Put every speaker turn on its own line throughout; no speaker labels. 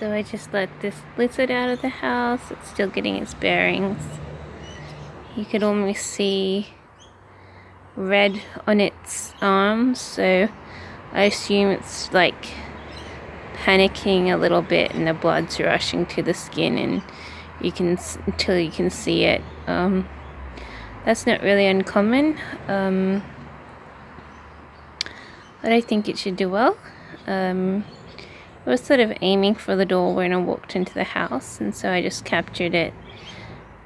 So I just let this lizard out of the house. It's still getting its bearings. You could almost see red on its arms, so I assume it's like panicking a little bit and the blood's rushing to the skin, and until you can see it. That's not really uncommon, but I think it should do well. I was sort of aiming for the door when I walked into the house, and so I just captured it,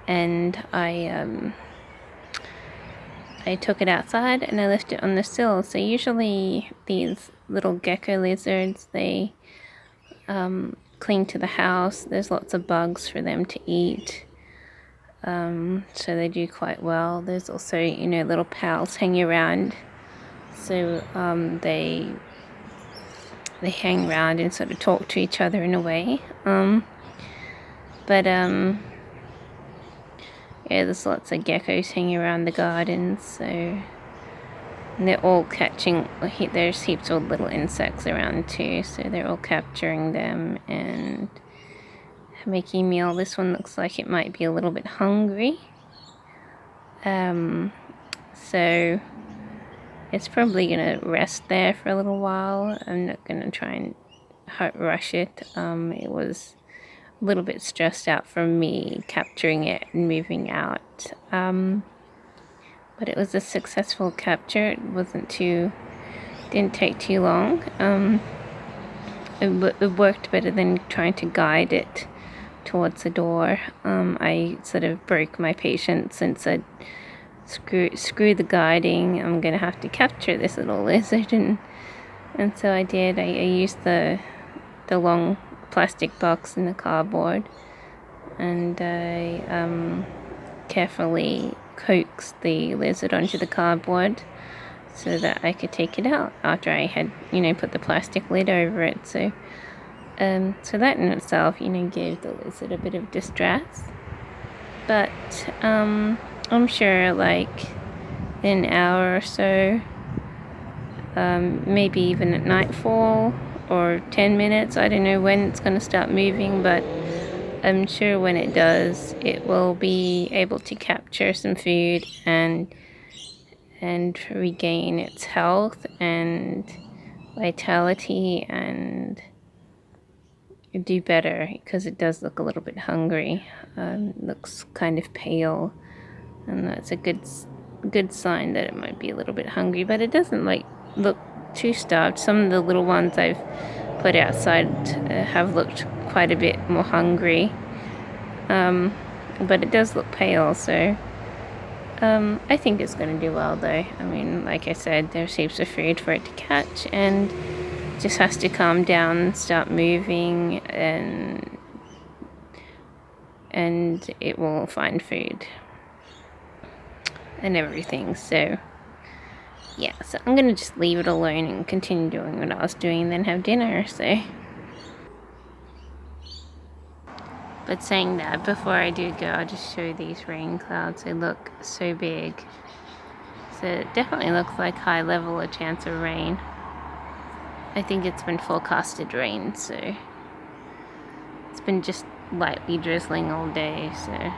and I took it outside and I left it on the sill. So usually these little gecko lizards, they cling to the house. There's lots of bugs for them to eat, so they do quite well. There's also, little pals hanging around, so they hang around and sort of talk to each other in a way. Yeah, there's lots of geckos hanging around the garden, so they're all catching. There's heaps of little insects around too, so they're all capturing them and making meal. This one looks like it might be a little bit hungry, so it's probably gonna rest there for a little while. I'm not gonna try and rush it. It was a little bit stressed out from me capturing it and moving out, but it was a successful capture. It didn't take too long. It worked better than trying to guide it towards the door. I sort of broke my patience and said, screw the guiding, I'm gonna have to capture this little lizard, and so I did. I used the long plastic box in the cardboard, and I carefully coaxed the lizard onto the cardboard so that I could take it out after I had put the plastic lid over it. So that in itself gave the lizard a bit of distress, but I'm sure like in an hour or so, maybe even at nightfall or 10 minutes, I don't know when it's going to start moving, but I'm sure when it does, it will be able to capture some food and regain its health and vitality and do better, because it does look a little bit hungry. Looks kind of pale, and that's a good sign that it might be a little bit hungry, but it doesn't look too starved. Some of the little ones I've put outside have looked quite a bit more hungry, but it does look pale, so I think it's going to do well though. I mean, like I said, there's heaps of food for it to catch, and it just has to calm down and start moving, and it will find food and everything. So yeah, so I'm gonna just leave it alone and continue doing what I was doing and then have dinner. So, but saying that, before I do go, I'll just show you these rain clouds. They look so big, so it definitely looks like high level, a chance of rain. I think it's been forecasted rain, so it's been just lightly drizzling all day, so